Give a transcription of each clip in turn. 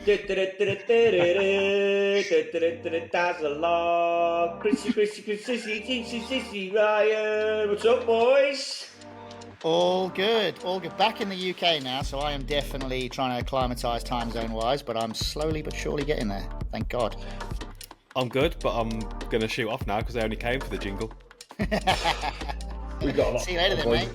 Dazzler, Chrissy, Ryan. What's up, boys? All good. Back in the UK now, so I am definitely trying to acclimatise time zone wise, but I'm slowly but surely getting there. Thank God. I'm good, but I'm going to shoot off now because I only came for the jingle. We got a lot. See you later then, mate.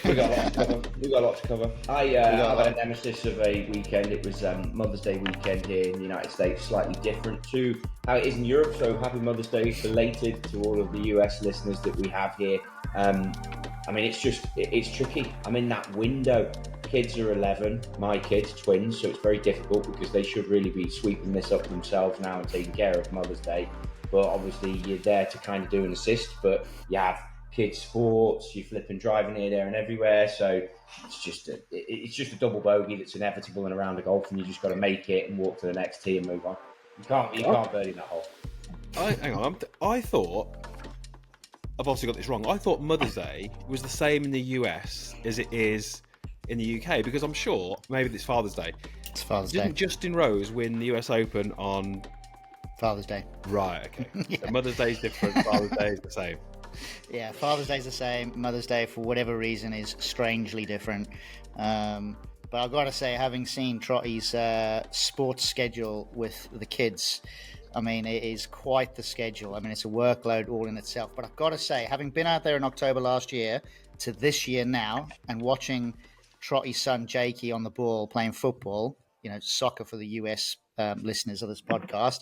We got a lot to cover. I had a nemesis of a weekend. It was Mother's Day weekend here in the United States, slightly different to how it is in Europe. So happy Mother's Day belated to all of the US listeners that we have here. I mean, it's tricky. I'm in that window. Kids are 11, my kids, twins, so it's very difficult because they should really be sweeping this up themselves now and taking care of Mother's Day. But obviously you're there to kind of do an assist, but you have kids sports, you're flipping driving here, there and everywhere. So it's just a double bogey that's inevitable in a round of golf, and you just got to make it and walk to the next tee and move on. You can't birdie that hole. Hang on, I thought, I've obviously got this wrong. I thought Mother's Day was the same in the US as it is in the UK, because I'm sure maybe it's Father's Day. It's Father's Day. Didn't Justin Rose win the US Open on Father's Day? Right, okay. Yeah. So Mother's Day is different, Father's Day is the same. Yeah, Father's Day is the same. Mother's Day, for whatever reason, is strangely different. But I've got to say, having seen Trottie's sports schedule with the kids, I mean, it is quite the schedule. I mean, it's a workload all in itself. But I've got to say, having been out there in October last year to this year now, and watching Trottie's son Jakey on the ball playing football, soccer for the US listeners of this podcast,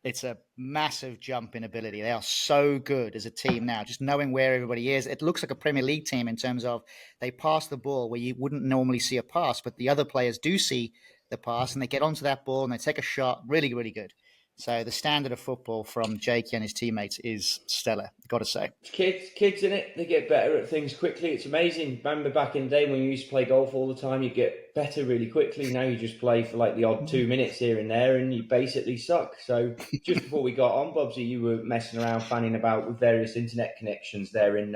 it's a massive jump in ability. They are so good as a team now, just knowing where everybody is. It looks like a Premier League team in terms of they pass the ball where you wouldn't normally see a pass, but the other players do see the pass and they get onto that ball and they take a shot. Really, really good. So the standard of football from Jakey and his teammates is stellar, got to say. Kids in it, they get better at things quickly. It's amazing. Remember back in the day when you used to play golf all the time, you get better really quickly. Now you just play for like the odd 2 minutes here and there and you basically suck. So just before we got on, Bobsy, you were messing around, fanning about with various internet connections there in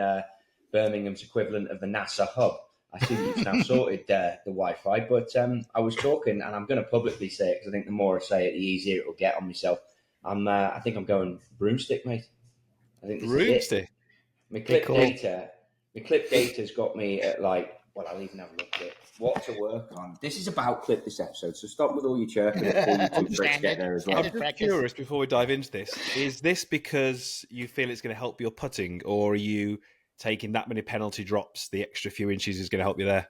Birmingham's equivalent of the NASA hub. I see that you've now sorted the Wi-Fi, but I was talking, and I'm going to publicly say it because I think the more I say it, the easier it will get on myself. I think I'm going broomstick, mate. I think this Broomstick? is it. My clip data's got me at I'll even have a look at it. What to work on. This is about clip this episode, so stop with all your chirping before you two pricks get there as well. I'm just curious, before we dive into this, is this because you feel it's going to help your putting, or are you taking that many penalty drops, the extra few inches is going to help you there?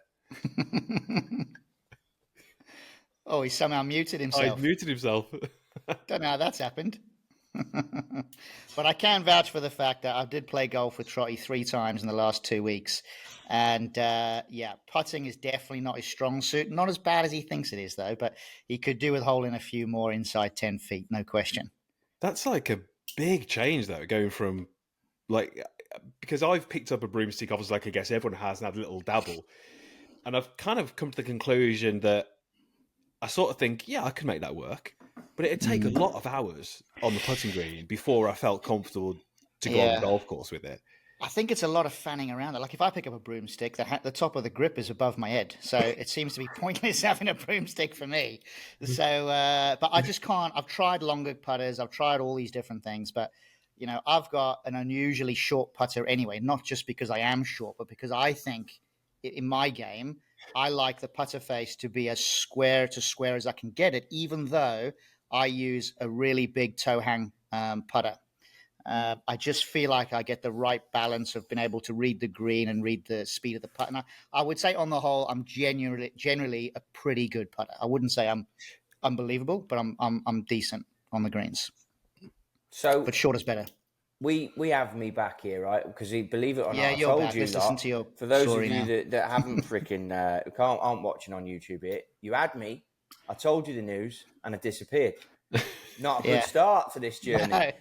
Oh, he somehow muted himself. He muted himself. Don't know how that's happened. But I can vouch for the fact that I did play golf with Trottie 3 times in the last 2 weeks. And putting is definitely not his strong suit. Not as bad as he thinks it is, though. But he could do with holding a few more inside 10 feet, no question. That's like a big change, though, going from because I've picked up a broomstick, obviously, like I guess everyone has, and had a little dabble. And I've kind of come to the conclusion that I sort of think, I could make that work. But it'd take a lot of hours on the putting green before I felt comfortable to go on the golf course with it. I think it's a lot of fanning around. Like if I pick up a broomstick, the top of the grip is above my head. So it seems to be pointless having a broomstick for me. So, but I just can't. I've tried longer putters. I've tried all these different things, but I've got an unusually short putter anyway, not just because I am short, but because I think in my game, I like the putter face to be as square to square as I can get it, even though I use a really big toe hang putter. I just feel like I get the right balance of being able to read the green and read the speed of the putt. And I would say on the whole, I'm generally a pretty good putter. I wouldn't say I'm unbelievable, but I'm decent on the greens. So, but short is better. We have me back here, right? Because believe it or not, I you're told back. you Let's listen to your for those story of you now. that haven't freaking aren't watching on YouTube here, you had me. I told you the news, and I disappeared. Not a good start to this journey.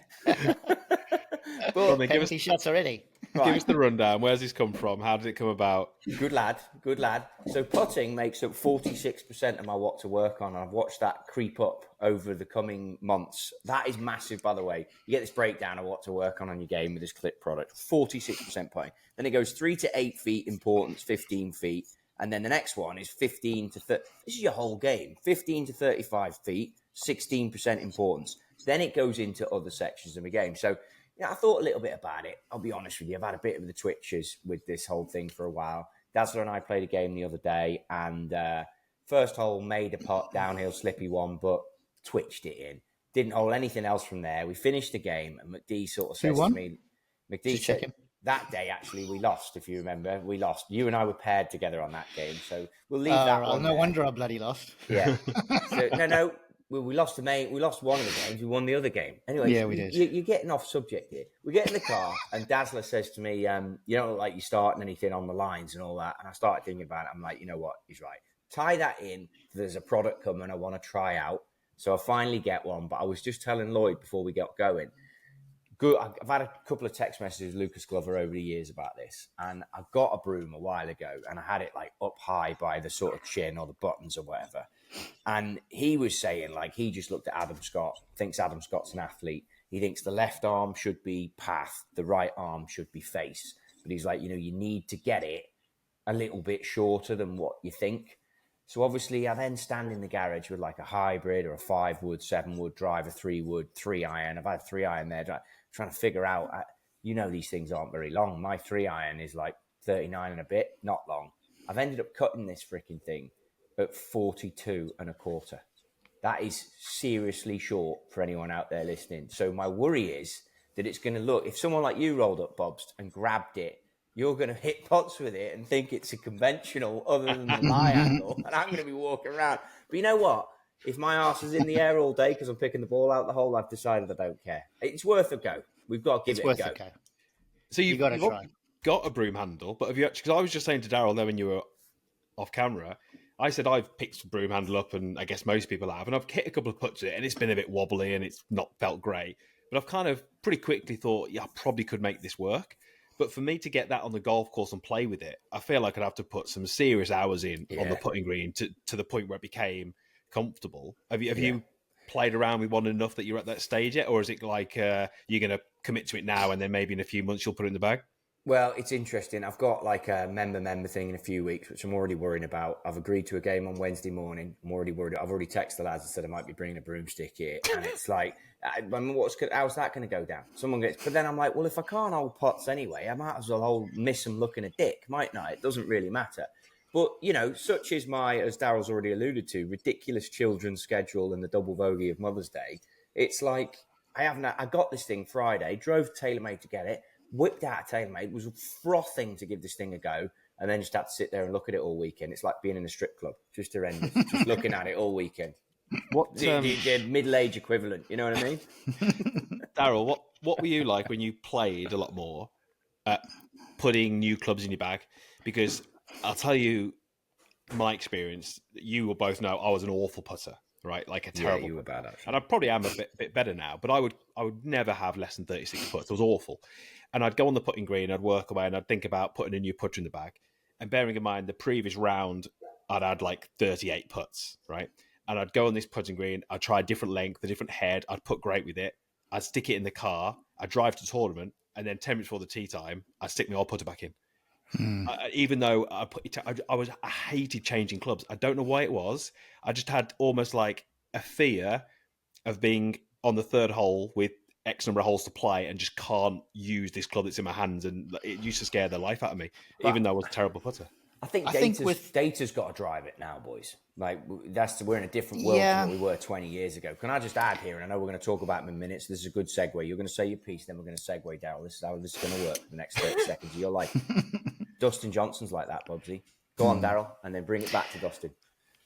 But penalty shots already. Right. Give us the rundown. Where's this come from? How did it come about? Good lad. So putting makes up 46% of my what to work on. And I've watched that creep up over the coming months. That is massive, by the way. You get this breakdown of what to work on your game with this clip product. 46% putting. Then it goes 3 to 8 feet importance, 15 feet. And then the next one is 15 to 30. This is your whole game. 15 to 35 feet, 16% importance. Then it goes into other sections of the game. So, I thought a little bit about it. I'll be honest with you. I've had a bit of the twitches with this whole thing for a while. Dazzler and I played a game the other day, and first hole made a putt, downhill, slippy one, but twitched it in. Didn't hold anything else from there. We finished the game, and McD sort of says to me, McD said, that day, actually, we lost, if you remember. We lost. You and I were paired together on that game, so we'll leave that one. No wonder I bloody lost. Yeah. So, no. We lost we lost one of the games. We won the other game. Anyway, yeah, we did. You're getting off subject here. We get in the car, and Dazzler says to me, "You don't look like you're starting anything on the lines and all that." And I started thinking about it. I'm like, you know what? He's right. Tie that in. There's a product coming I want to try out. So I finally get one. But I was just telling Lloyd before we got going. Good. I've had a couple of text messages with Lucas Glover over the years about this, and I got a broom a while ago, and I had it like up high by the sort of chin or the buttons or whatever. And he was saying, like, he just looked at Adam Scott, thinks Adam Scott's an athlete. He thinks the left arm should be path, the right arm should be face. But he's like, you need to get it a little bit shorter than what you think. So obviously I then stand in the garage with like a hybrid or a 5-wood, 7-wood driver, 3-wood, 3-iron. I've had 3-iron there, trying to figure out, these things aren't very long. My 3-iron is like 39 and a bit, not long. I've ended up cutting this freaking thing at 42 and a quarter. That is seriously short for anyone out there listening. So my worry is that it's going to look, if someone like you rolled up, Bobs, and grabbed it, you're going to hit pots with it and think it's a conventional other than the my angle, and I'm going to be walking around. But you know what? If my arse is in the air all day because I'm picking the ball out the hole, I've decided I don't care. It's worth a go. We've got to give it a go. So you've got to try. Got a broom handle, but have you actually, because I was just saying to Daryl there when you were off camera, I said I've picked the broom handle up, and I guess most people have, and I've hit a couple of putts with it, and it's been a bit wobbly, and it's not felt great. But I've kind of pretty quickly thought, I probably could make this work. But for me to get that on the golf course and play with it, I feel like I'd have to put some serious hours in on the putting green to the point where it became comfortable. Have you played around with one enough that you're at that stage yet, or is it like you're going to commit to it now and then maybe in a few months you'll put it in the bag? Well, it's interesting. I've got like a member thing in a few weeks, which I'm already worrying about. I've agreed to a game on Wednesday morning. I'm already worried. I've already texted the lads and said I might be bringing a broomstick here. And it's like, how's that going to go down? But then I'm like, well, if I can't hold pots anyway, I might as well miss them looking a dick, mightn't I? It doesn't really matter. But, such is my, as Daryl's already alluded to, ridiculous children's schedule and the double bogey of Mother's Day. It's like, I got this thing Friday, drove to TaylorMade to get it, whipped out a TaylorMade, was frothing to give this thing a go, and then just had to sit there and look at it all weekend. It's like being in a strip club, just horrendous, just looking at it all weekend. What the middle-age equivalent, you know what I mean? Daryl, what were you like when you played a lot more at putting new clubs in your bag? Because I'll tell you my experience. You will both know I was an awful putter, right? Like a terrible. Yeah, you were bad actually. And I probably am a bit better now, but I would never have less than 36 putts. It was awful. And I'd go on the putting green, I'd work away, and I'd think about putting a new putter in the bag. And bearing in mind the previous round, I'd had like 38 putts, right? And I'd go on this putting green, I'd try a different length, a different head, I'd put great with it, I'd stick it in the car, I'd drive to the tournament, and then 10 minutes before the tee time, I'd stick my old putter back in. Even though I hated changing clubs. I don't know why it was. I just had almost like a fear of being on the third hole with X number of holes to play and just can't use this club that's in my hands, and it used to scare the life out of me, even though I was a terrible putter. I think Data's got to drive it now, boys. Like we're in a different world than what we were 20 years ago. Can I just add here, and I know we're going to talk about it in minutes. This is a good segue. You're going to say your piece, then we're going to segue, Daryl. This is how this is going to work for the next 30 seconds of your life. Dustin Johnson's like that, Bubsy. Go on, Daryl, and then bring it back to Dustin.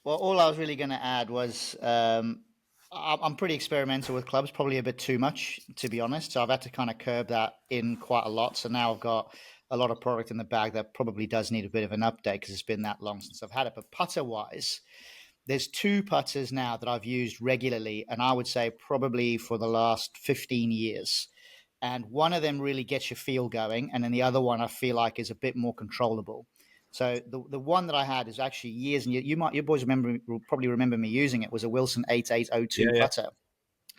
Well, all I was really going to add was I'm pretty experimental with clubs, probably a bit too much, to be honest. So I've had to kind of curb that in quite a lot. So now I've got a lot of product in the bag that probably does need a bit of an update because it's been that long since I've had it. But putter-wise, there's 2 putters now that I've used regularly, and I would say probably for the last 15 years. And one of them really gets your feel going, and then the other one I feel like is a bit more controllable. So the one that I had is actually years and years. Your boys will probably remember me using it. Was a Wilson 8802 putter.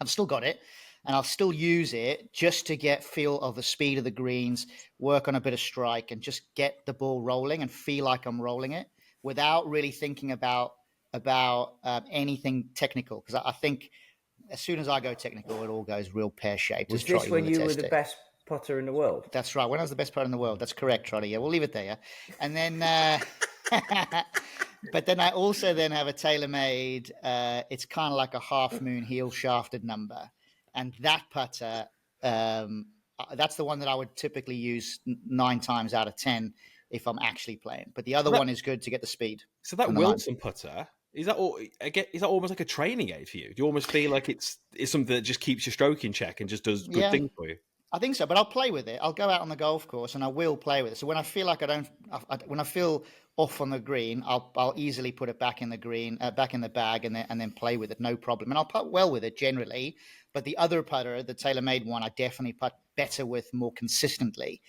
I've still got it, and I'll still use it just to get feel of the speed of the greens, work on a bit of strike, and just get the ball rolling and feel like I'm rolling it without really thinking about anything technical. Because I think as soon as I go technical, it all goes real pear-shaped. Was this when you were the best putter in the world? That's right. When I was the best putter in the world. That's correct, Trottie. Yeah, we'll leave it there. Yeah? And then, but then I also then have a TaylorMade. It's kind of like a half moon heel shafted number, and that putter, that's the one that I would typically use 9 times out of 10 if I'm actually playing. But the other one is good to get the speed. So that Wilson putter, is that almost like a training aid for you? Do you almost feel like it's something that just keeps your stroke in check and just does good things for you? I think so, but I'll play with it. I'll go out on the golf course and I will play with it. So when I feel like when I feel off on the green, I'll easily put it back in the green, back in the bag, and then play with it, no problem. And I'll putt well with it generally. But the other putter, the TaylorMade one, I definitely putt better with more consistently.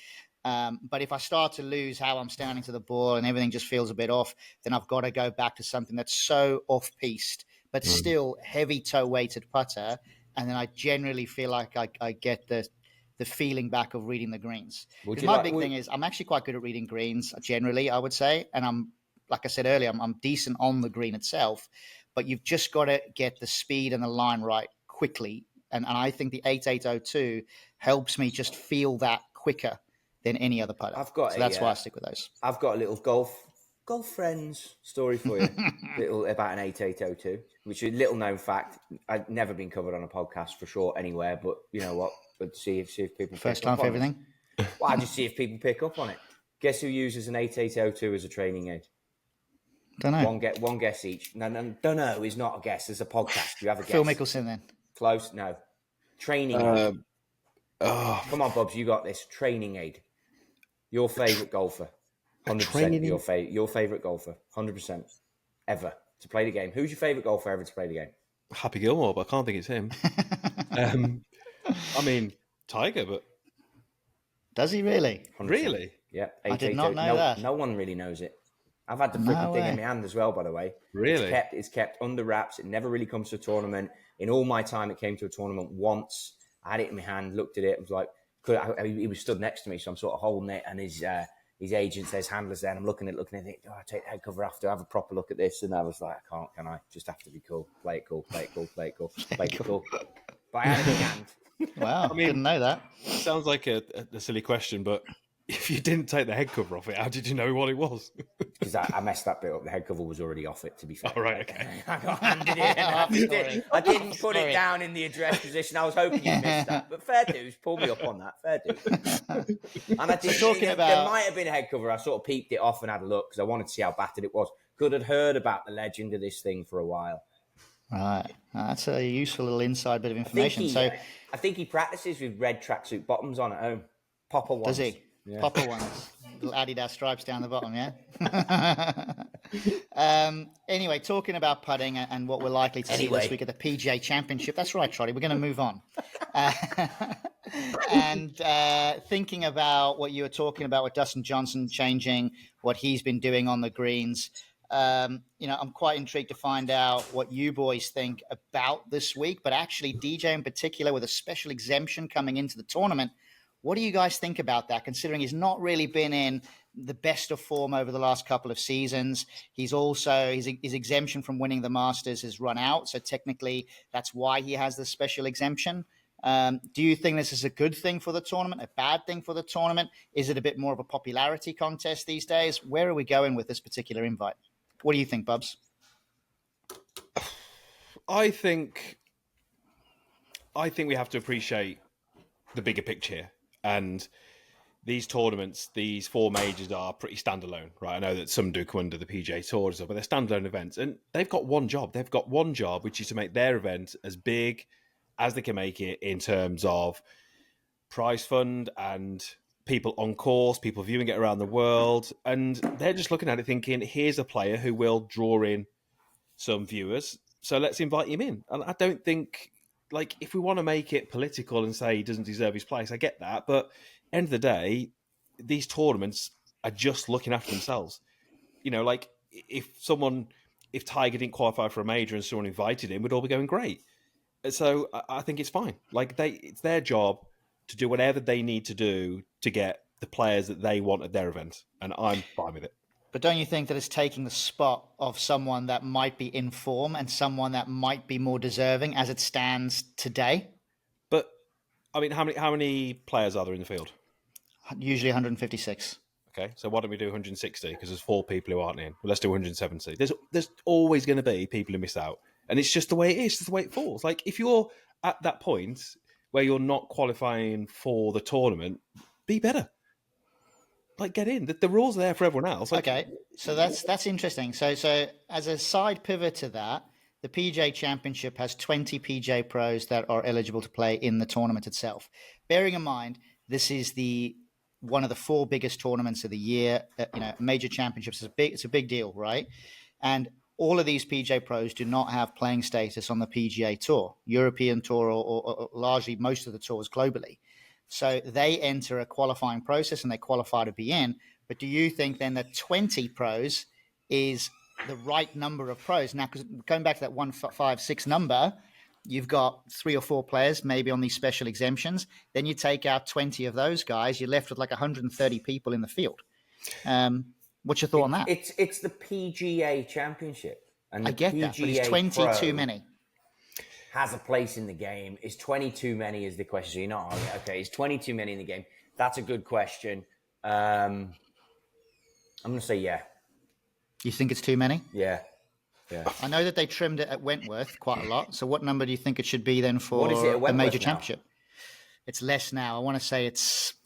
But if I start to lose how I'm standing to the ball and everything just feels a bit off, then I've got to go back to something that's so off-piste, but still heavy toe-weighted putter. And then I generally feel like I get the feeling back of reading the greens. My big thing is I'm actually quite good at reading greens generally, I would say. And I'm, like I said earlier, I'm decent on the green itself, but you've just got to get the speed and the line right quickly. And I think the 8802 helps me just feel that quicker than any other putter. That's why I stick with those. I've got a little golf friends story for you. About an 8802, which is a little known fact. I've never been covered on a podcast for sure anywhere, but you know what? But see if people first time for everything. Well, I just see if people pick up on it. Guess who uses an 8802 as a training aid? Don't know. One guess each. No, don't know is not a guess. It's a podcast. You have a guess. Phil Mickelson then. Close. No. Training aid. Come on, Bobs. You got this. Training aid. Your favourite golfer. 100%. Your favourite golfer. 100%. Ever to play the game. Who's your favourite golfer ever to play the game? Happy Gilmore, but I can't think it's him. I mean, Tiger, but... Does he really? 100%. Really? Yeah. I did not know that. No one really knows it. I've had the freaking thing in my hand as well, by the way. Really? It's kept under wraps. It never really comes to a tournament. In all my time, it came to a tournament once. I had it in my hand, looked at it, was like, he was stood next to me, so I'm sort of holding it, and his agent says, handler's there, and I'm looking at it, think, I take the head cover after, have a proper look at this, and I was like, I can't, can I? Just have to be cool. Play it cool. But I had it in my hand. Wow, I mean, didn't know that. Sounds like a silly question, but if you didn't take the head cover off it, how did you know what it was? Because I messed that bit up. The head cover was already off it, to be fair. Oh, right, okay. I got handed it. I didn't put it down in the address position. I was hoping you missed that. But fair dues, pull me up on that. Fair dues. And I did there might have been a head cover. I sort of peeped it off and had a look because I wanted to see how battered it was. Good had heard about the legend of this thing for a while. Right. That's a useful little inside bit of information. I think he practices with red tracksuit bottoms on at home. Popper ones. Does he? Yeah. Popper ones. Little Adidas stripes down the bottom, yeah? Anyway, talking about putting and what we're likely to see this week at the PGA Championship. That's right, Trottie. We're going to move on. And thinking about what you were talking about with Dustin Johnson changing what he's been doing on the greens. I'm quite intrigued to find out what you boys think about this week, but actually DJ in particular with a special exemption coming into the tournament. What do you guys think about that, considering he's not really been in the best of form over the last couple of seasons? He's also, his exemption from winning the Masters has run out, so technically that's why he has the special exemption. Do you think this is a good thing for the tournament, a bad thing for the tournament? Is it a bit more of a popularity contest these days? Where are we going with this particular invite? What do you think, Bubs? I think we have to appreciate the bigger picture here. And these tournaments, these 4 majors are pretty standalone, right? I know that some do come under the PGA Tour, but they're standalone events. And they've got one job. They've got one job, which is to make their event as big as they can make it in terms of prize fund and people on course, people viewing it around the world. And they're just looking at it thinking, here's a player who will draw in some viewers, so let's invite him in. And I don't think... if we want to make it political and say he doesn't deserve his place, I get that. But end of the day, these tournaments are just looking after themselves. If Tiger didn't qualify for a major and someone invited him, we'd all be going great. So I think it's fine. It's their job to do whatever they need to do to get the players that they want at their event. And I'm fine with it. But don't you think that it's taking the spot of someone that might be in form and someone that might be more deserving as it stands today? But I mean, how many players are there in the field? Usually 156. Okay, so why don't we do 160? Because there's 4 people who aren't in. Well, let's do 170. There's always going to be people who miss out, and it's just the way it is. It's the way it falls. Like if you're at that point where you're not qualifying for the tournament, be better. Like get in. The rules are there for everyone else. Like, Okay, so that's interesting. So as a side pivot to that, the PGA Championship has 20 PGA pros that are eligible to play in the tournament itself. Bearing in mind, this is one of the 4 biggest tournaments of the year. Major championships it's a big deal, right? And all of these PGA pros do not have playing status on the PGA Tour, European Tour, or largely most of the tours globally. So they enter a qualifying process and they qualify to be in. But do you think then that 20 pros is the right number of pros? Now, because going back to that 156 number, you've got 3 or 4 players maybe on these special exemptions. Then you take out 20 of those guys, you're left with like 130 people in the field. What's your thought on that? It's the PGA Championship. And I get PGA that, but it's 20 Pro too many. has a place in the game. Is 20 too many is the question. So you're not, okay, is 20 too many in the game? That's a good question. I'm going to say yeah. You think it's too many? Yeah. I know that they trimmed it at Wentworth quite a lot. So what number do you think it should be then for What is it at the Wentworth major now? championship? It's less now. I want to say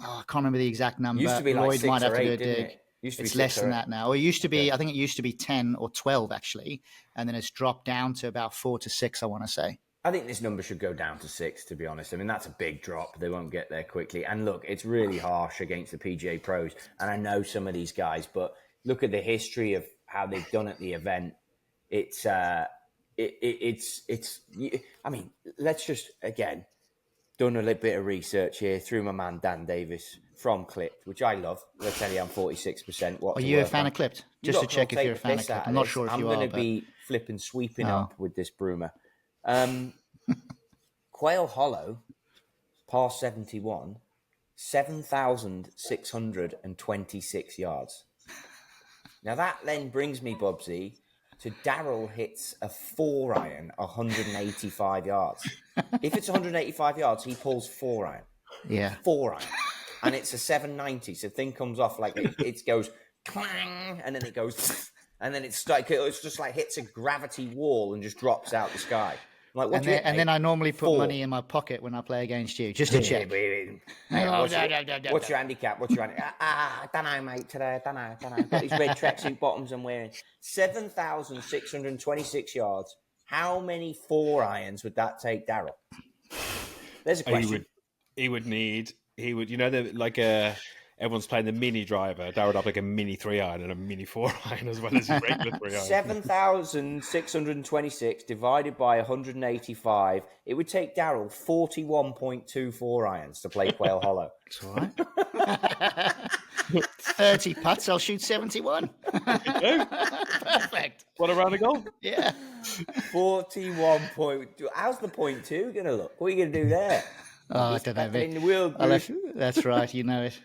I can't remember the exact number. Used to be like Lloyd 6 might have or to do 8, a didn't dig. it? Used to be It's 6 less or than 8. that now. It used to be, I think it used to be 10 or 12 actually. And then it's dropped down to about 4 to 6, I want to say. I think this number should go down to 6, to be honest. I mean, that's a big drop. They won't get there quickly. And look, it's really harsh against the PGA pros. And I know some of these guys, but look at the history of how they've done at the event. It's I mean, let's just, again, done a little bit of research here through my man, Dan Davis from Clipped, which I love. Let's tell you I'm 46%. Are you a fan of Clipped? Just to check if you're a fan of Clipped. I'm not sure if you are. I'm going to be flipping, sweeping up with this broomer. Quail Hollow, par 71, 7,626 yards. Now that then brings me, Bubsy, to Darryl hits a 4-iron 185 yards. If it's 185 yards, he pulls 4-iron. Yeah. 4-iron. And it's a 790. So the thing comes off like it goes clang, and then it goes, and then it's just like hits a gravity wall and just drops out the sky. Like, then I normally put money in my pocket when I play against you, just to check. What's your handicap? I don't know, mate, today. I don't know. Got these red tracksuit bottoms I'm wearing. 7,626 yards. How many 4-irons would that take, Darryl? There's a question. He would, you know, everyone's playing the mini driver. Darryl would have like a mini 3-iron and a mini 4-iron as well as a regular 3-iron. 7,626 divided by 185. It would take Darryl 41.2 4-irons to play Quail Hollow. That's all right. 30 putts, I'll shoot 71. Perfect. What a round of golf. Yeah. 41.2. How's the 0.2 going to look? What are you going to do there? I don't know. In the world, that's right. You know it.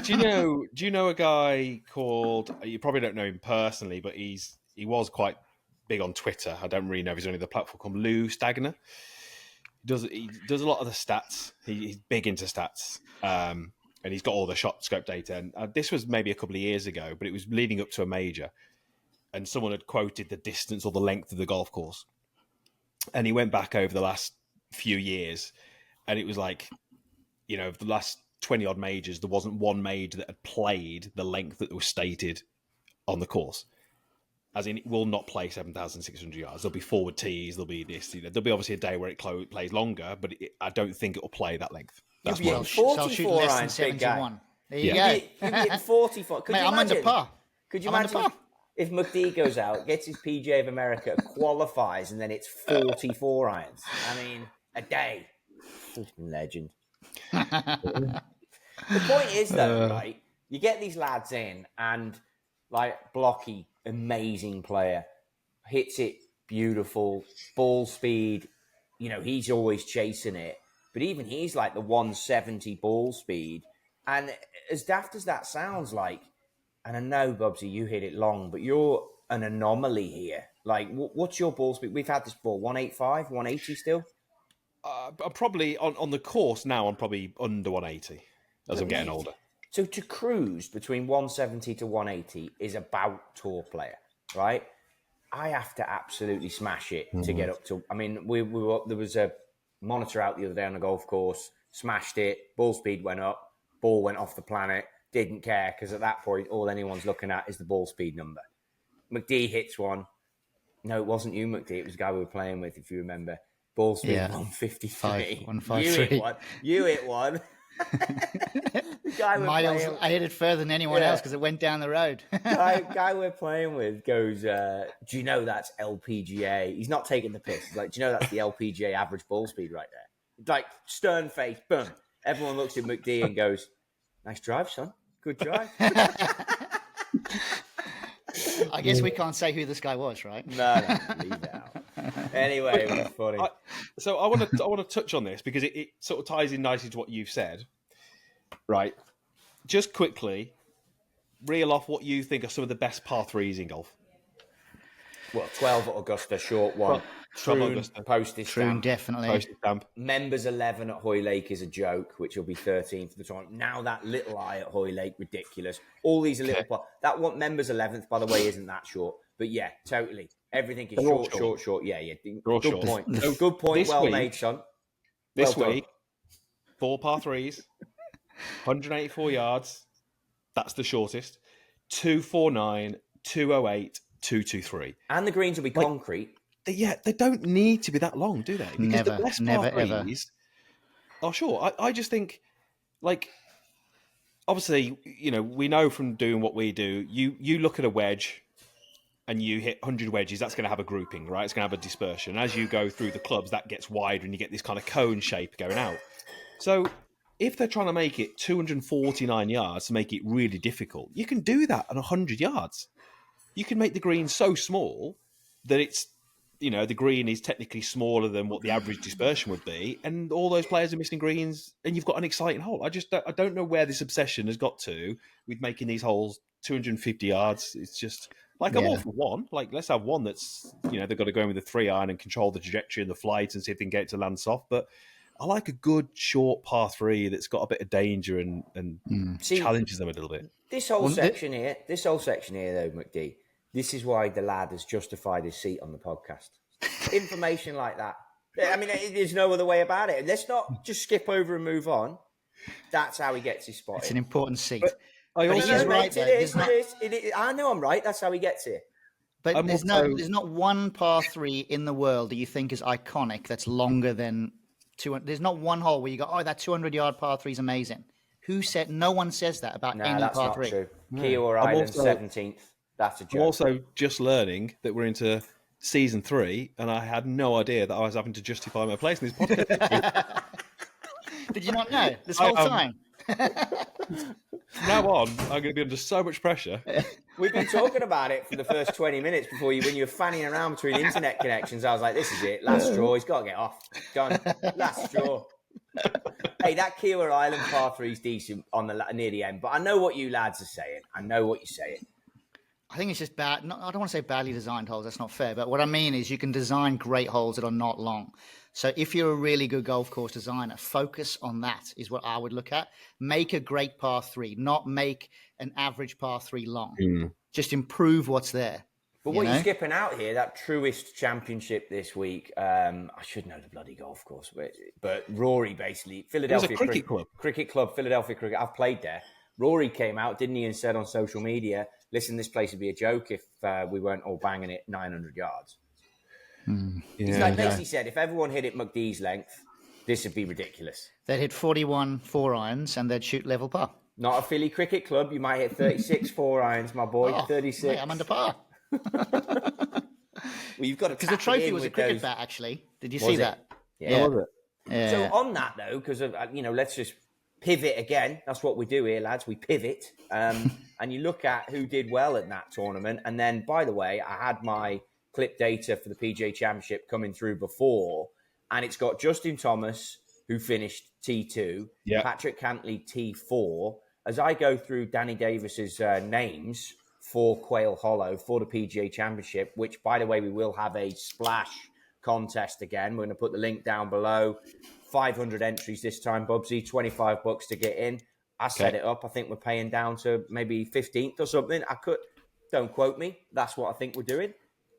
Do you know a guy called? You probably don't know him personally, but he was quite big on Twitter. I don't really know if he's on the platform called Lou Stagner. He does a lot of the stats. He's big into stats, and he's got all the shot scope data. And this was maybe a couple of years ago, but it was leading up to a major, and someone had quoted the distance or the length of the golf course, and he went back over the last few years, and it was like, you know, the last 20 odd majors, there wasn't one major that had played the length that was stated on the course. As in, it will not play 7,600 yards. There'll be forward tees. There'll be this. You know, there'll be obviously a day where it plays longer, but I don't think it will play that length. That's You'll So I'll shoot less than 71. There you go. You get 44. Mate, I'm under par. Could you I'm under imagine par. if McD goes out, gets his PGA of America, qualifies, and then it's 44 irons? I mean, a day. Legend. The point is, though, right? You get these lads in, and like Blocky, amazing player, hits it beautiful, ball speed. You know, he's always chasing it, but even he's like the 170 ball speed. And as daft as that sounds, like, and I know, Bubsy, you hit it long, but you're an anomaly here. Like, what's your ball speed? We've had this ball 185, 180 still. I'm probably on the course now. I'm probably under 180 as I'm getting older. So to cruise between 170 to 180 is about tour player, right? I have to absolutely smash it to get up to. I mean, there was a monitor out the other day on the golf course. Smashed it. Ball speed went up. Ball went off the planet. Didn't care because at that point, all anyone's looking at is the ball speed number. McD hits one. No, it wasn't you, McD. It was the guy we were playing with, if you remember. Ball speed 153. 153. You hit one. The guy Miles, I hit it further than anyone else because it went down the road. guy we're playing with goes, do you know that's LPGA? He's not taking the piss. He's like, do you know that's the LPGA average ball speed right there? Like, stern face, boom. Everyone looks at McD and goes, nice drive, son. Good drive. I guess we can't say who this guy was, right? No, leave it out. Anyway, it was funny. I want to touch on this because it sort of ties in nicely to what you've said. Right. Just quickly, reel off what you think are some of the best par threes in golf. Well, 12 at Augusta, short one. Troon, postage stamp. Definitely. Postage stamp. Members 11 at Hoylake is a joke, which will be 13th for the tournament. Now that little eye at Hoylake, ridiculous. All these are little... That one, members 11th, by the way, isn't that short. But yeah, totally. Everything is short. Yeah. Good point. Good point. Well made, son. This week, 4 par threes, 184 yards. That's the shortest. 249, 208, 223. And the greens will be concrete. They don't need to be that long, do they? Because the best par threes... Oh, sure. I just think, like, obviously, you know, we know from doing what we do, you look at a wedge and you hit 100 wedges, that's going to have a grouping, right? It's going to have a dispersion. As you go through the clubs, that gets wider and you get this kind of cone shape going out. So if they're trying to make it 249 yards to make it really difficult, you can do that at 100 yards. You can make the green so small that it's, you know, the green is technically smaller than what the average dispersion would be, and all those players are missing greens, and you've got an exciting hole. I don't know where this obsession has got to with making these holes 250 yards. It's just like I'm all for one. Like, let's have one that's, you know, they've got to go in with a 3-iron and control the trajectory and the flight and see if they can get it to land soft. But I like a good short par 3 that's got a bit of danger and challenges them a little bit. This whole section here, though, McD. This is why the lad has justified his seat on the podcast. Information like that. I mean, there's no other way about it. Let's not just skip over and move on. That's how he gets his spot. It's an important seat. But he's right. I know I'm right. That's how he gets it. But there's not one par 3 in the world that you think is iconic that's longer than 200. There's not one hole where you go, oh, that 200-yard par 3 is amazing. Who said? No one says that about any par 3. True. Kiawah Island, 17th. That's a joke. I'm also just learning that we're into season 3, and I had no idea that I was having to justify my place in this podcast. Did you not know this whole time? From now on, I'm going to be under so much pressure. We've been talking about it for the first 20 minutes when you were fanning around between internet connections. I was like, this is it. Last straw. He's got to get off. Done. Last straw. Hey, that Kiawah Island par 3 is decent near the end, but I know what you lads are saying. I know what you're saying. I think it's just bad. I don't want to say badly designed holes. That's not fair. But what I mean is you can design great holes that are not long. So if you're a really good golf course designer, focus on that is what I would look at. Make a great par 3, not make an average par 3 long. Just improve what's there. But what you're skipping out here, that Truist Championship this week, I should know the bloody golf course, but Rory basically, Philadelphia Cricket Club. Cricket Club, Philadelphia Cricket. I've played there. Rory came out, didn't he, and said on social media, listen, this place would be a joke if we weren't all banging it 900 yards. He's basically said, if everyone hit it McD's length, this would be ridiculous. They'd hit 41 4-irons and they'd shoot level par. Not a Philly Cricket Club. You might hit 36 4-irons, my boy. 36. Mate, I'm under par. Well, you've got to because the trophy was a cricket bat, actually. Did you see that? Yeah. Yeah. So on that though, because let's just pivot again. That's what we do here, lads. We pivot, and you look at who did well in that tournament. And then, by the way, I had my clip data for the PGA Championship coming through before, and it's got Justin Thomas, who finished T2, Patrick Cantley T4, as I go through Danny Davis's names for Quail Hollow for the PGA Championship, which, by the way, we will have a splash contest again. We're going to put the link down below. 500 entries this time, Bubsy. $25 to get in. I set it up. I think we're paying down to maybe 15th or something. Don't quote me. That's what I think we're doing.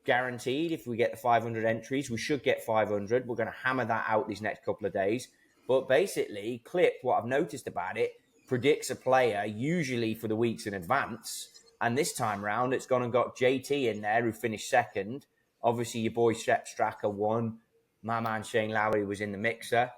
Guaranteed, if we get the 500 entries, we should get 500. We're going to hammer that out these next couple of days. But basically, Clip, what I've noticed about it, predicts a player usually for the weeks in advance. And this time round, it's gone and got JT in there, who finished second. Obviously, your boy Sepp Straka won. My man Shane Lowry was in the mixer.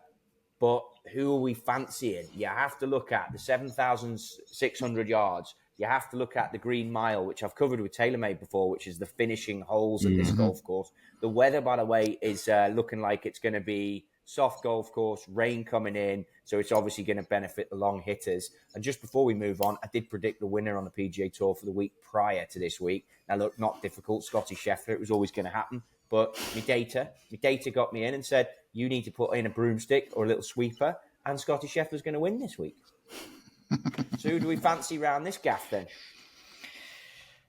But who are we fancying? You have to look at the 7,600 yards. You have to look at the Green Mile, which I've covered with TaylorMade before, which is the finishing holes at this golf course. The weather, by the way, is looking like it's going to be soft golf course, rain coming in. So it's obviously going to benefit the long hitters. And just before we move on, I did predict the winner on the PGA Tour for the week prior to this week. Now, look, not difficult. Scotty Scheffler, it was always going to happen. But my data got me in and said, you need to put in a broomstick or a little sweeper, and Scotty Scheffler's going to win this week. So who do we fancy round this gaff then?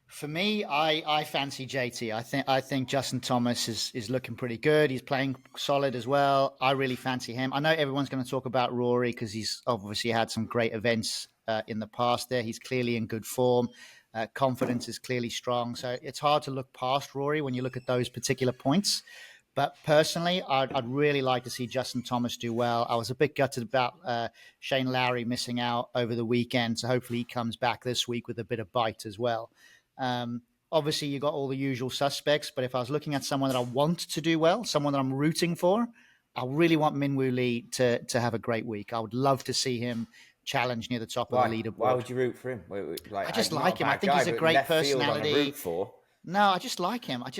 For me, I fancy JT. I think Justin Thomas is looking pretty good. He's playing solid as well. I really fancy him. I know everyone's going to talk about Rory because he's obviously had some great events in the past there. He's clearly in good form. Confidence is clearly strong. So it's hard to look past Rory when you look at those particular points. But personally, I'd really like to see Justin Thomas do well. I was a bit gutted about Shane Lowry missing out over the weekend. So hopefully he comes back this week with a bit of bite as well. Obviously, you got all the usual suspects. But if I was looking at someone that I want to do well, someone that I'm rooting for, I really want Minwoo Lee to have a great week. I would love to see him challenge near the top of the leaderboard. Why would you root for him? I just like him. I think he's a great personality. No, I just like him. I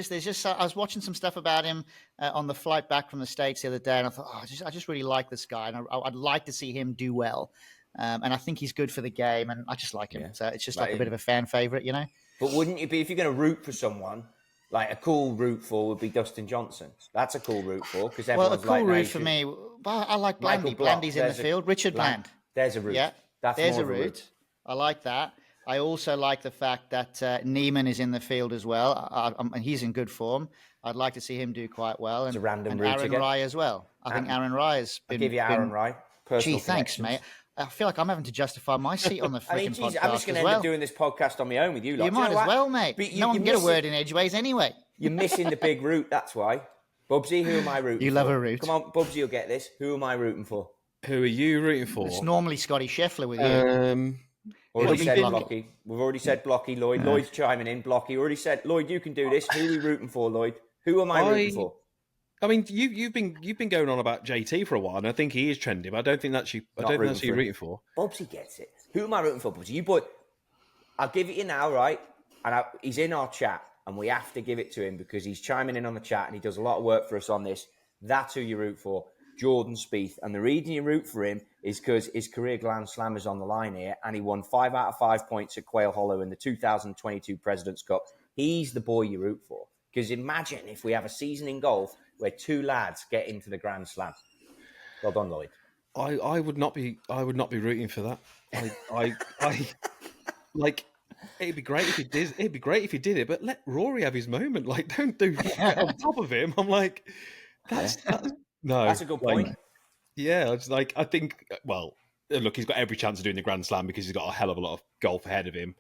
was watching some stuff about him on the flight back from the States the other day, and I thought, I just really like this guy, and I'd like to see him do well. And I think he's good for the game, and I just like him. Yeah. So it's just like a bit of a fan favorite, you know? But wouldn't you be, if you're going to root for someone, like a cool root for would be Dustin Johnson. That's a cool root for, because everyone's cool root for me. Well, I like Blandy. Blandy's in the field. Richard Bland. There's a root. Yeah, there's a root. I like that. I also like the fact that Neiman is in the field as well, and he's in good form. I'd like to see him do quite well. It's a random route Aaron again. Rye as well. I think Aaron Rye has been... I'll give you Aaron Rye. Gee, thanks, mate. I feel like I'm having to justify my seat on the freaking podcast. I'm just going to end up doing this podcast on my own with you. You might as well, mate. No one can get a word in edgeways anyway. You're missing the big route, that's why. Bubsy, who am I rooting for? You love a route. Come on, Bubsy, you'll get this. Who am I rooting for? Who are you rooting for? It's normally Scotty Scheffler with you. Already said Blocky. We've already said Blocky, Lloyd. Lloyd's chiming in. Blocky already said, Lloyd, you can do this. Who are we rooting for, Lloyd? Who am I rooting for? I mean, you've been going on about JT for a while, and I think he is trending. But I don't think that's who you're rooting for. Bubsy gets it. Who am I rooting for, Bubsy? You boy, I'll give it you now, right? And he's in our chat, and we have to give it to him because he's chiming in on the chat, and he does a lot of work for us on this. That's who you root for. Jordan Spieth. And the reason you root for him is because his career Grand Slam is on the line here, and he won 5 out of 5 points at Quail Hollow in the 2022 President's Cup. He's the boy you root for. Because imagine if we have a season in golf where 2 lads get into the Grand Slam. Well done, Lloyd. I would not be rooting for that. I like. It'd be great if he did. It'd be great if he did it, but let Rory have his moment. Like, don't do on top of him. I'm like, that's no. That's a good point. Yeah, it's like I think. Well, look, he's got every chance of doing the Grand Slam because he's got a hell of a lot of golf ahead of him.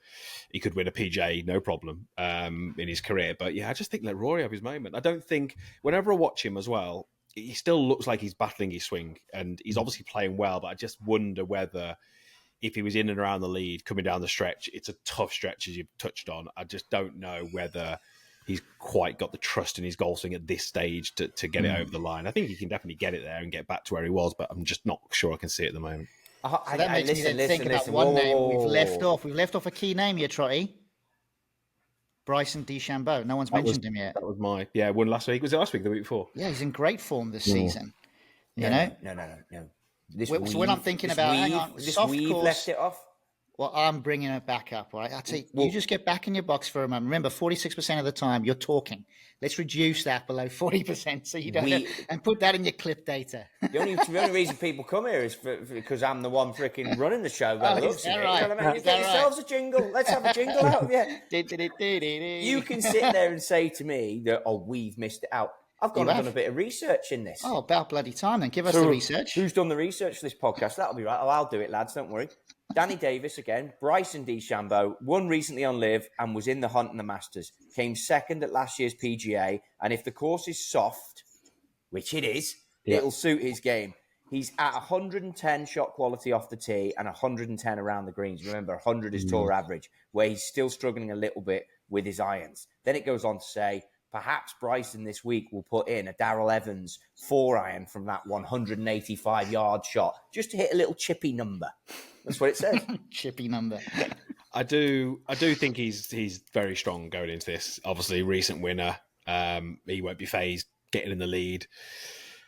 He could win a PGA, no problem, in his career. But yeah, I just think let Rory have his moment. I don't think whenever I watch him as well, he still looks like he's battling his swing, and he's obviously playing well. But I just wonder whether if he was in and around the lead, coming down the stretch, it's a tough stretch as you've touched on. I just don't know whether he's quite got the trust in his golf swing at this stage to get it over the line. I think he can definitely get it there and get back to where he was, but I'm just not sure I can see it at the moment. So that makes me then think about one name we've left off. We've left off a key name here, Trottie. Bryson DeChambeau. No one's mentioned him yet. That was won last week. Was it last week, the week before? Yeah, he's in great form this season. You know? No. So when I'm thinking about, hang on, we've left it off. Well, I'm bringing it back up, right? I tell you, you just get back in your box for a moment. Remember, 46% of the time you're talking. Let's reduce that below 40% so you don't, and put that in your clip data. The only reason people come here is because I'm the one freaking running the show. By the looks of it. Right? You know what I mean? Get yourselves a jingle. Let's have a jingle out of you. You can sit there and say to me that, oh, we've missed it out. I've gone and done a bit of research in this. Oh, about bloody time then. Give us the research. Who's done the research for this podcast? That'll be right. Oh, I'll do it, lads. Don't worry. Danny Davis again. Bryson DeChambeau won recently on Live and was in the hunt in the Masters. Came second at last year's PGA. And if the course is soft, which it is, it'll suit his game. He's at 110 shot quality off the tee and 110 around the greens. Remember, 100 is tour average, where he's still struggling a little bit with his irons. Then it goes on to say, perhaps Bryson this week will put in a Darrell Evans 4-iron from that 185-yard shot, just to hit a little chippy number. That's what it says. Chippy number. I do think he's very strong going into this. Obviously, recent winner. He won't be phased getting in the lead.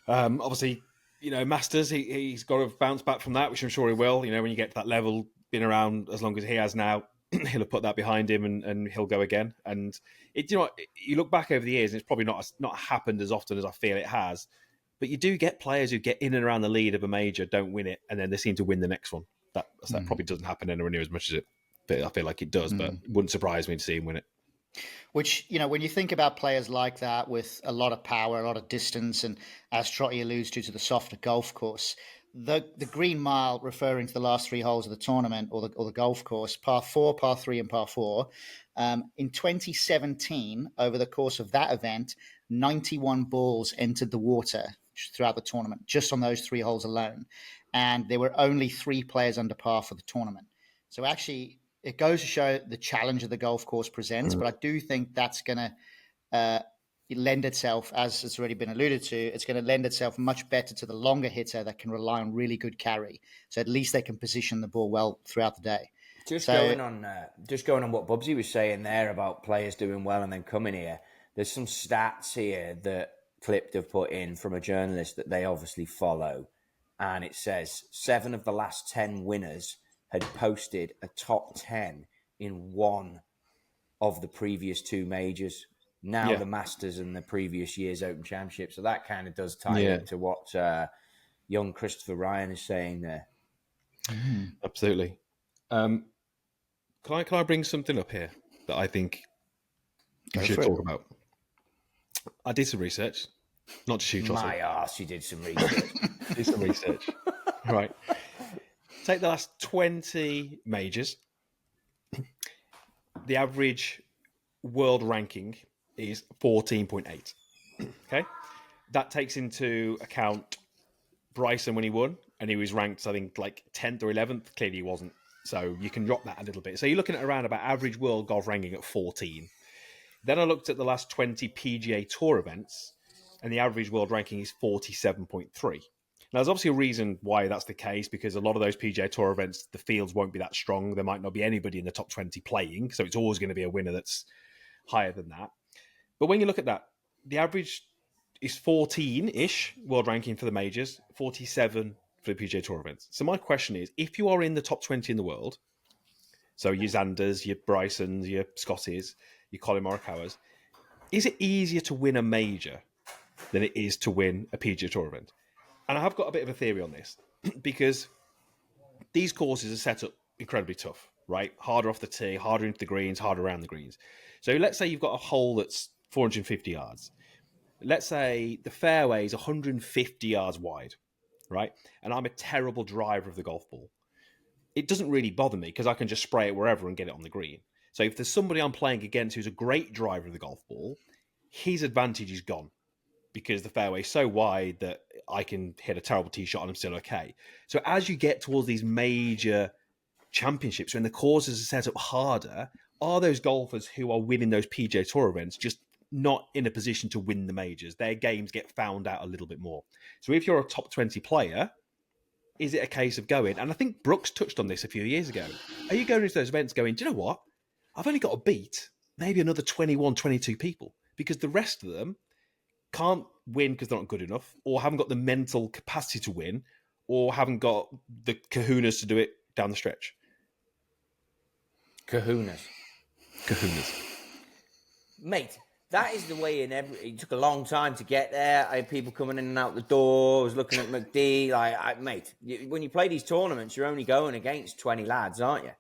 Obviously, Masters, he's got to bounce back from that, which I'm sure he will. When you get to that level, been around as long as he has now, he'll have put that behind him and he'll go again. And you look back over the years, and it's probably not happened as often as I feel it has. But you do get players who get in and around the lead of a major, don't win it, and then they seem to win the next one. That probably doesn't happen anywhere near as much as I feel like it does, but it wouldn't surprise me to see him win it. Which, when you think about players like that with a lot of power, a lot of distance, and as Trottie alludes to the softer golf course, the Green Mile, referring to the last 3 holes of the tournament or the golf course, par 4, par 3, and par 4, in 2017, over the course of that event, 91 balls entered the water throughout the tournament, just on those 3 holes alone. And there were only 3 players under par for the tournament. So actually, it goes to show the challenge that the golf course presents, but I do think that's going to lend itself, as it's already been alluded to, it's going to lend itself much better to the longer hitter that can rely on really good carry. So at least they can position the ball well throughout the day. Going on what Bubsy was saying there about players doing well and then coming here, there's some stats here that Clipped have put in from a journalist that they obviously follow. And it says 7 of the last 10 winners had posted a top 10 in one of the previous 2 majors. Now the Masters and the previous year's Open Championship. So that kind of does tie into what young Christopher Ryan is saying there. Absolutely. Can I bring something up here that I think we should talk about? I did some research, not to shoot. My arse, you did some research. Right. Take the last 20 majors. The average world ranking is 14.8. Okay. That takes into account Bryson when he won, and he was ranked, I think, like 10th or 11th. Clearly he wasn't. So you can drop that a little bit. So you're looking at around about average world golf ranking at 14. Then I looked at the last 20 PGA Tour events, and the average world ranking is 47.3. Now, there's obviously a reason why that's the case, because a lot of those PGA Tour events, the fields won't be that strong. There might not be anybody in the top 20 playing, so it's always going to be a winner that's higher than that. But when you look at that, the average is 14-ish world ranking for the majors, 47 for the PGA Tour events. So my question is, if you are in the top 20 in the world, so your Xanders, your Brysons, your Scotties, your Colin Morikawas, is it easier to win a major than it is to win a PGA Tour event? And I have got a bit of a theory on this, because these courses are set up incredibly tough, right? Harder off the tee, harder into the greens, harder around the greens. So let's say you've got a hole that's 450 yards. Let's say the fairway is 150 yards wide, right? And I'm a terrible driver of the golf ball. It doesn't really bother me because I can just spray it wherever and get it on the green. So if there's somebody I'm playing against who's a great driver of the golf ball, his advantage is gone because the fairway is so wide that I can hit a terrible tee shot and I'm still okay. So as you get towards these major championships, when the courses are set up harder, are those golfers who are winning those PGA Tour events just not in a position to win the majors? Their games get found out a little bit more. So if you're a top 20 player, is it a case of going? And I think Brooks touched on this a few years ago. Are you going into those events going, do you know what? I've only got to beat maybe another 21, 22 people because the rest of them can't win because they're not good enough, or haven't got the mental capacity to win, or haven't got the kahunas to do it down the stretch. Kahunas. Mate, that is the way in it took a long time to get there. I had people coming in and out the door. I was looking at McD. Mate, when you play these tournaments, you're only going against 20 lads, aren't you?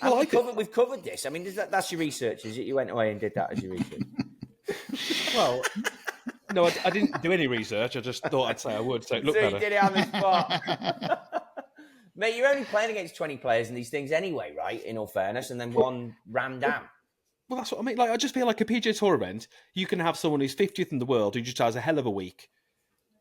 Well, we've covered this. I mean, that's your research, is it? You went away and did that as your research? Well, no, I didn't do any research. I just thought I'd say I would. So it looked better. You did it on the spot. Mate, you're only playing against 20 players in these things anyway, right? In all fairness, and then one rammed down. Well, that's what I mean. Like, I just feel like a PGA Tour event, you can have someone who's 50th in the world who just has a hell of a week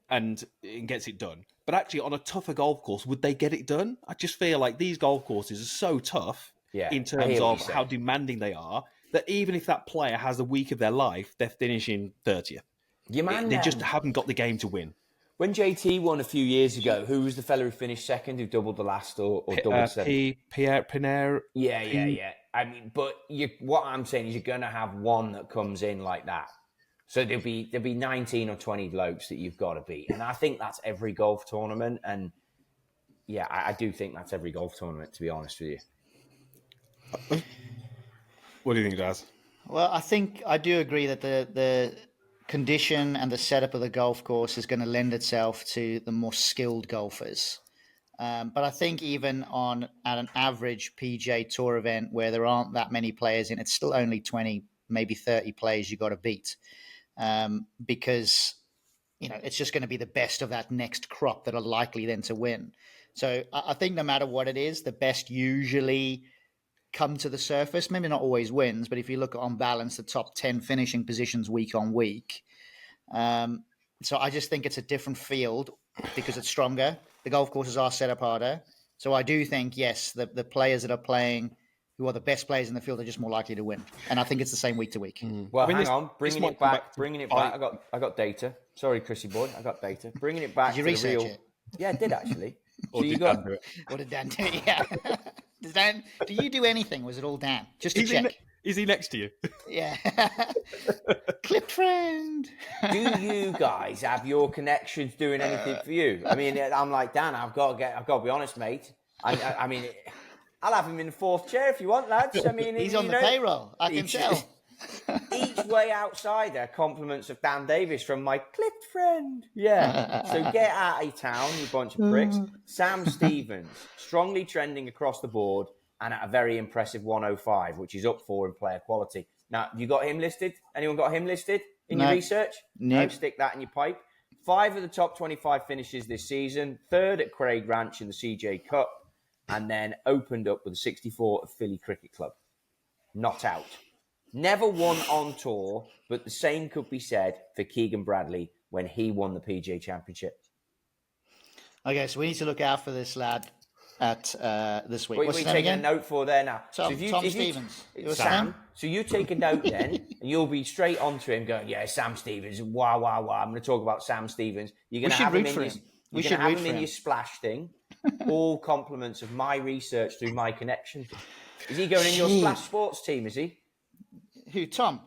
and gets it done. But actually, on a tougher golf course, would they get it done? I just feel like these golf courses are so tough in terms of how demanding they are that even if that player has a week of their life, they're finishing 30th. They just haven't got the game to win. When JT won a few years ago, who was the fella who finished second, who doubled the last or doubled seven? Pierre Pinaire. Yeah. I mean, but what I'm saying is you're going to have one that comes in like that. So there'll be 19 or 20 blokes that you've got to beat. And I think that's every golf tournament. And yeah, I do think that's every golf tournament, to be honest with you. What do you think, Daz? Well, I think I do agree that the condition and the setup of the golf course is going to lend itself to the more skilled golfers. But I think even at an average PGA Tour event where there aren't that many players in, it's still only 20, maybe 30 players you got to beat. Because, it's just going to be the best of that next crop that are likely then to win. So I think no matter what it is, the best usually come to the surface. Maybe not always wins, but if you look at on balance, the top 10 finishing positions week on week. So I just think it's a different field because it's stronger. The golf courses are set up harder. So I do think, yes, the players that are playing, who are the best players in the field, are just more likely to win. And I think it's the same week to week. Well, hang on. Bringing it back. I got data. Sorry, Chrissy boy. I got data. Bringing it back did you to research the real... it? Yeah, I did actually. Or did Dan do it? What did Dan do? Yeah. Do you do anything? Was it all Dan? Just to check. Is he next to you? Yeah. Clipped friend. Do you guys have your connections doing anything for you? I mean, I'm like, Dan, I've got to be honest, mate. I mean, I'll have him in the fourth chair if you want, lads. I mean, he's on the payroll. I can tell. Each way outsider, compliments of Dan Davis from my clipped friend. Yeah. So get out of town, you bunch of pricks. Sam Stevens, strongly trending across the board and at a very impressive 105, which is up 4 in player quality. Now, you got him listed? Anyone got him listed in your research? No. Stick that in your pipe. 5 of the top 25 finishes this season. 3rd at Craig Ranch in the CJ Cup. And then opened up with a 64 at Philly Cricket Club. Not out. Never won on tour, but the same could be said for Keegan Bradley when he won the PGA Championship. Okay, so we need to look out for this lad at this week. What are we taking a note for there now? Tom Stevens. Sam. So you take a note then, and you'll be straight onto him going, yeah, Sam Stevens, wow. I'm going to talk about Sam Stevens. You're going to have him in your splash thing. All compliments of my research through my connections. Is he going in your splash sports team, is he? Who, Tom?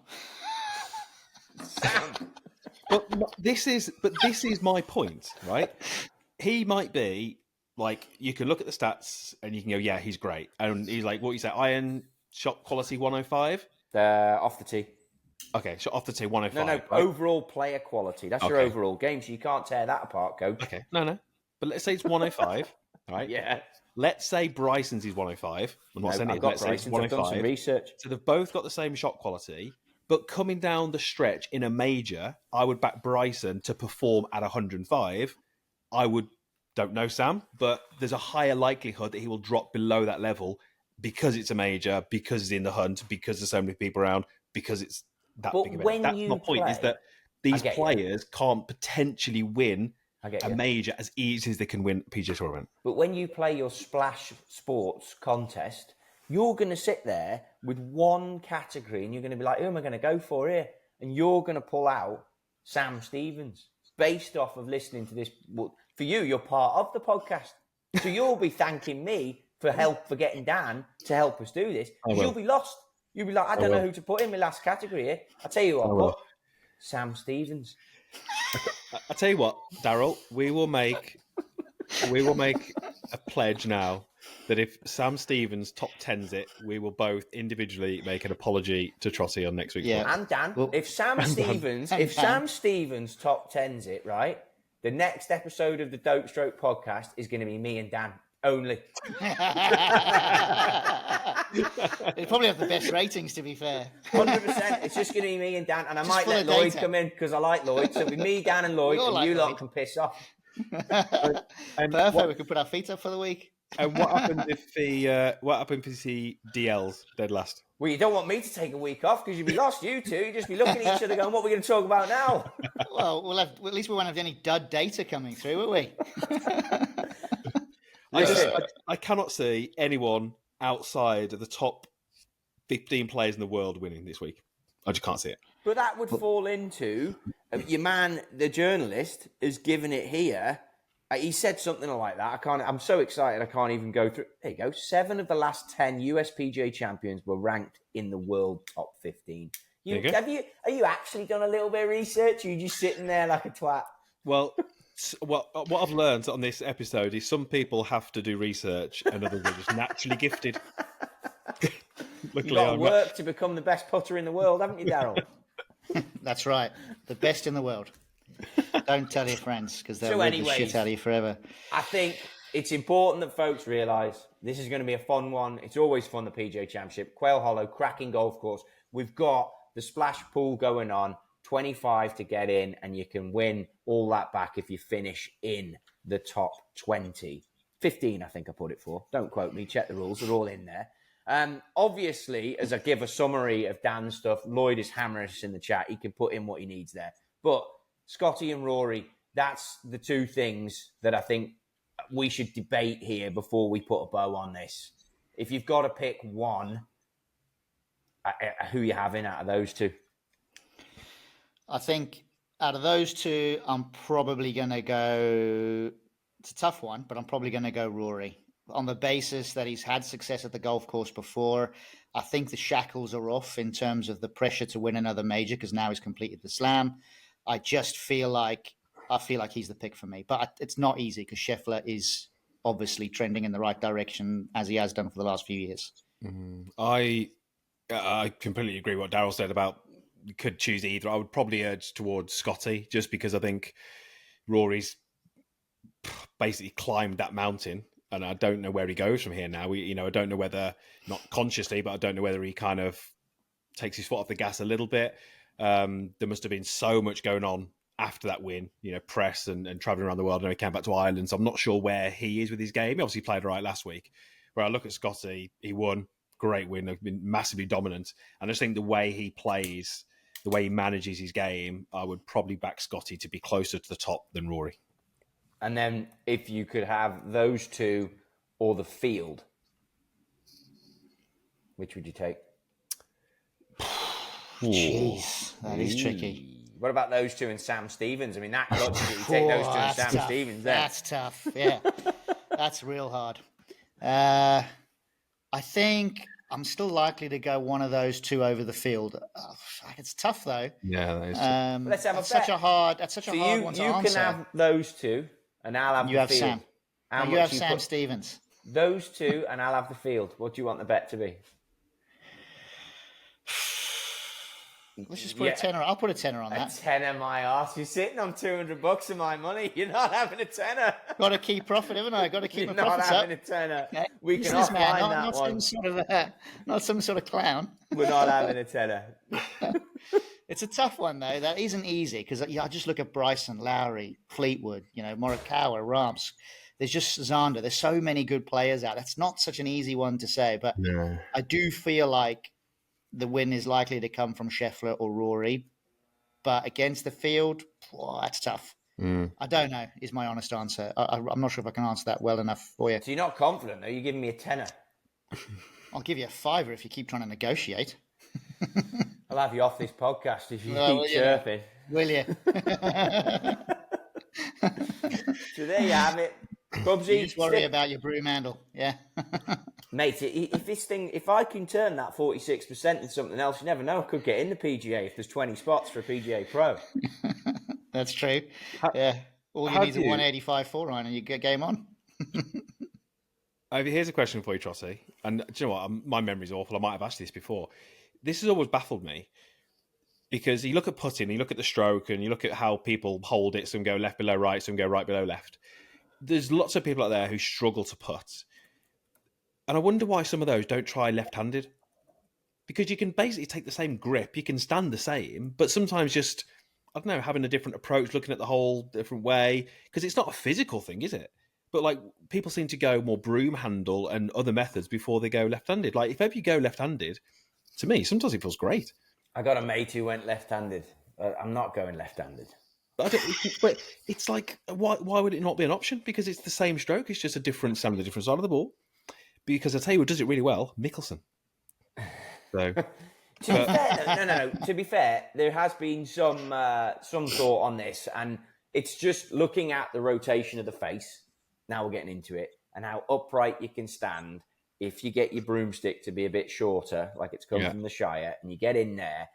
Sam. But this is my point, right? He might be like, you can look at the stats and you can go, yeah, he's great. And he's like, what you say, iron shot quality 105? Off the tee. Okay, so off the tee 105. No, right? Overall player quality. That's your overall game, so you can't tear that apart, Coach. Okay, no. But let's say it's 105, right? Yeah. Let's say Bryson's is 105. I'm not saying it. Let's say it's 105. I've done some research. So they've both got the same shot quality, but coming down the stretch in a major, I would back Bryson to perform at 105. Don't know Sam, but there's a higher likelihood that he will drop below that level because it's a major, because it's in the hunt, because there's so many people around, because it's that big of it. That's my point, is that these players can't potentially win a major as easy as they can win a PGA Tour event. But when you play your splash sports contest, you're going to sit there with one category and you're going to be like, who am I going to go for here? And you're going to pull out Sam Stevens based off of listening to this. Well, for you, you're part of the podcast. So you'll be thanking me for getting Dan to help us do this. Because you'll be lost. You'll be like, I don't know who to put in my last category here. I'll tell you what, Sam Stevens. I tell you what, Daryl, we will make a pledge now that if Sam Stevens top 10s it, we will both individually make an apology to Trottie on next week's podcast. And Dan, if Sam Stevens top 10s it, right, the next episode of the Dope Stroke podcast is going to be me and Dan only. They probably have the best ratings, to be fair. 100%. It's just going to be me and Dan, and I might let Lloyd come in because I like Lloyd. So it'll be me, Dan, and Lloyd, and you lot can piss off. Perfect. We can put our feet up for the week. And what happens if he DLs dead last? Well, you don't want me to take a week off because you'd be lost, you two. You'd just be looking at each other going, what are we going to talk about now? Well, at least we won't have any dud data coming through, will we? I cannot see anyone outside of the top 15 players in the world winning this week. I just can't see it. But that would fall into your man, the journalist, has given it here. He said something like that. I'm so excited I can't even go through. There you go. 7 of the last 10 US PGA champions were ranked in the world top 15. Are you actually done a little bit of research? Or are you just sitting there like a twat? Well, what I've learned on this episode is some people have to do research and others are just naturally gifted. You've got to work to become the best putter in the world, haven't you, Daryl? That's right. The best in the world. Don't tell your friends because they'll rip the shit out of you forever. I think it's important that folks realise this is going to be a fun one. It's always fun, the PGA Championship. Quail Hollow, cracking golf course. We've got the splash pool going on, 25 to get in, and you can win all that back if you finish in the top 20. 15, I think I put it for. Don't quote me. Check the rules. They're all in there. Obviously, as I give a summary of Dan's stuff, Lloyd is hammering us in the chat. He can put in what he needs there. But Scotty and Rory, that's the two things that I think we should debate here before we put a bow on this. If you've got to pick one, who are you having out of those two? I think out of those two, I'm probably going to go... It's a tough one, but I'm probably going to go Rory. On the basis that he's had success at the golf course before, I think the shackles are off in terms of the pressure to win another major because now he's completed the Slam. I just feel like he's the pick for me, but it's not easy because Scheffler is obviously trending in the right direction as he has done for the last few years. I completely agree with what Daryl said about you could choose either. I would probably urge towards Scotty just because I think Rory's basically climbed that mountain. And I don't know where he goes from here now. I don't know whether, not consciously, but I don't know whether he kind of takes his foot off the gas a little bit. There must have been so much going on after that win, press and traveling around the world. And he came back to Ireland, so I'm not sure where he is with his game. He obviously played right last week. Where I look at Scotty, he won, great win, been massively dominant. And I just think the way he plays, the way he manages his game, I would probably back Scotty to be closer to the top than Rory. And then if you could have those two or the field, which would you take? Jeez, that is tricky. What about those two and Sam Stevens? I mean, that got you take those two and Sam tough. Stevens. That's tough. Yeah, that's real hard. I think I'm still likely to go one of those two over the field. It's tough though. Yeah, that is tough. Let's have a bet. That's such a hard one to answer. You can have those two, and I'll have the field. You have Sam Stevens. Those two, and I'll have the field. What do you want the bet to be? Let's just put a tenner. I'll put a tenner on that. A tenner, my arse. You're sitting on $200 of my money. You're not having a tenner. Got to keep profit, haven't I? Got to keep my profits up. You're not having a tenner. Okay. We can offline that one. Not some sort of clown. We're not having a tenner. It's a tough one though. That isn't easy because I just look at Bryson, Lowry, Fleetwood, Morikawa, Ramps. There's just Xander. There's so many good players out. That's not such an easy one to say, but I do feel like the win is likely to come from Scheffler or Rory. But against the field, that's tough. I don't know, is my honest answer. I'm not sure if I can answer that well enough for you. So you're not confident, though? You're giving me a tenner. I'll give you a fiver if you keep trying to negotiate. I'll have you off this podcast if you keep chirping. Will you? So there you have it. Bubsy, you just worry about your broom handle. Yeah. Mate, if I can turn that 46% into something else, you never know. I could get in the PGA if there's 20 spots for a PGA Pro. That's true. Yeah. All you need is a 185 4-iron and you get game on. Here's a question for you, Trottie. And do you know what? My memory's awful. I might have asked this before. This has always baffled me because you look at putting, you look at the stroke, and you look at how people hold it. Some go left below right, some go right below left. There's lots of people out there who struggle to putt. And I wonder why some of those don't try left-handed. Because you can basically take the same grip, you can stand the same, but sometimes just, I don't know, having a different approach, looking at the hole different way. Because it's not a physical thing, is it? But like people seem to go more broom handle and other methods before they go left-handed. Like if ever you go left-handed, to me, sometimes it feels great. I got a mate who went left-handed. I'm not going left-handed. But it's like, why would it not be an option? Because it's the same stroke. It's just a different stand on the different side of the ball. Because I tell you who does it really well, Mickelson. So, To be fair, there has been some thought on this, and it's just looking at the rotation of the face. Now we're getting into it, and how upright you can stand. If you get your broomstick to be a bit shorter, like it's come from the Shire, and you get in there,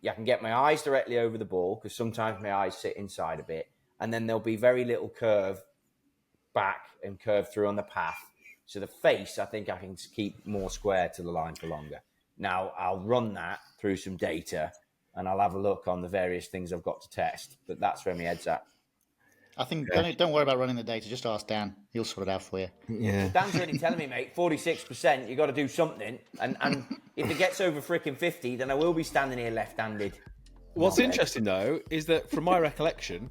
I can get my eyes directly over the ball because sometimes my eyes sit inside a bit, and then there'll be very little curve back and curve through on the path. So the face, I think I can keep more square to the line for longer. Now, I'll run that through some data and I'll have a look on the various things I've got to test. But that's where my head's at. I think don't worry about running the data. Just ask Dan. He'll sort it out for you. Yeah. Dan's already telling me, mate, 46%, you've got to do something. And if it gets over freaking 50, then I will be standing here left-handed. What's interesting, though, is that from my recollection,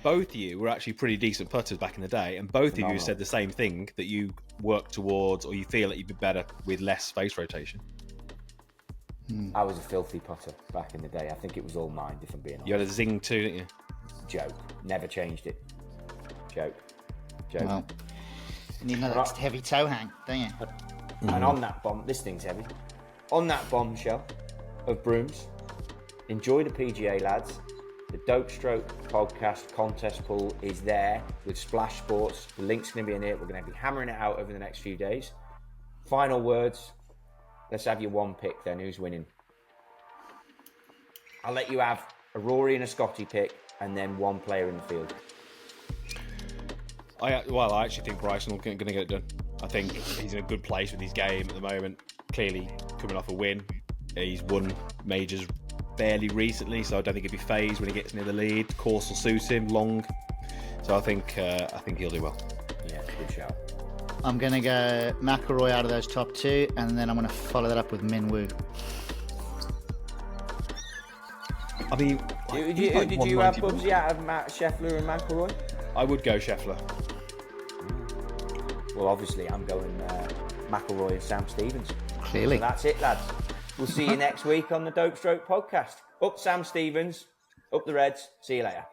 both of you were actually pretty decent putters back in the day, and both of you said the same thing, that you work towards or you feel that you'd be better with less face rotation. I was a filthy putter back in the day. I think it was all mind, if I'm being honest. You had a zing too, didn't you? Joke. Never changed it. Joke. Well, you need another heavy toe hang, don't you? And on that this thing's heavy. On that bombshell of brooms, enjoy the PGA, lads. The Dope Stroke podcast contest pool is there with Splash Sports. The link's going to be in it. We're going to be hammering it out over the next few days. Final words. Let's have your one pick then. Who's winning? I'll let you have a Rory and a Scotty pick and then one player in the field. I actually think Bryson will going to get it done. I think he's in a good place with his game at the moment. Clearly coming off a win. He's won majors fairly recently, so I don't think he'd be phased when he gets near the lead. Course will suit him, long. So I think he'll do well. Yeah, good shout. I'm going to go McIlroy out of those top two, and then I'm going to follow that up with Minwoo. I mean, Did you have Bubsy out of Matt Scheffler and McIlroy? I would go Scheffler. Well, obviously, I'm going McIlroy and Sam Stevens. Clearly. So that's it, lads. We'll see you next week on the Dope Stroke podcast. Up Sam Stevens, up the Reds. See you later.